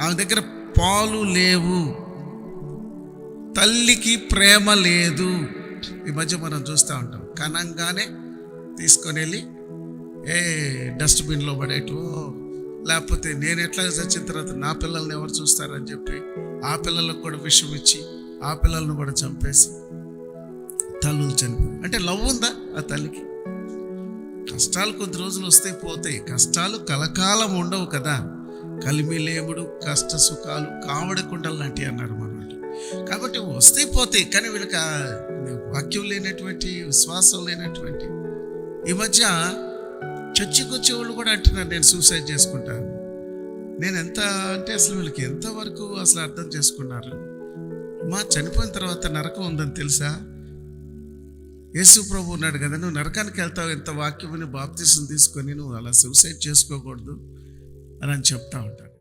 ఆమె దగ్గర పాలు లేవు, తల్లికి ప్రేమ లేదు. ఈ మధ్య మనం చూస్తూ ఉంటాం, కనంగానే తీసుకొని వెళ్ళి డస్ట్బిన్లో పడేటు, లేకపోతే నేను ఎట్లా చచ్చిన తర్వాత నా పిల్లల్ని ఎవరు చూస్తారని చెప్పి ఆ పిల్లలకు కూడా విషం ఇచ్చి ఆ పిల్లలను కూడా చంపేసి తల్లులు చనిపోయి. అంటే లవ్ ఉందా ఆ తల్లికి? కష్టాలు కొద్ది రోజులు వస్తే పోతాయి, కష్టాలు కలకాలం ఉండవు కదా. కలిమిలేముడు కష్ట సుఖాలు కావడి కుండలు లాంటివి అన్నారు మన వాళ్ళు. కాబట్టి వస్తే పోతాయి, కానీ వీళ్ళకి వాక్యం లేనటువంటి, విశ్వాసం లేనటువంటి. ఈ మధ్య చర్చికి వచ్చేవాళ్ళు కూడా అంటున్నారు నేను సూసైడ్ చేసుకుంటాను. నేను ఎంత అంటే అసలు వీళ్ళకి ఎంతవరకు అసలు అర్థం చేసుకున్నారు? చనిపోయిన తర్వాత నరకం ఉందని తెలుసా? యేసు ప్రభు ఉన్నాడు కదా, నువ్వు నరకానికి వెళ్తావు, ఎంత వాక్యమని బాప్తిసం తీసుకొని నువ్వు అలా సూసైడ్ చేసుకోకూడదు అని చెప్తా ఉంటాను.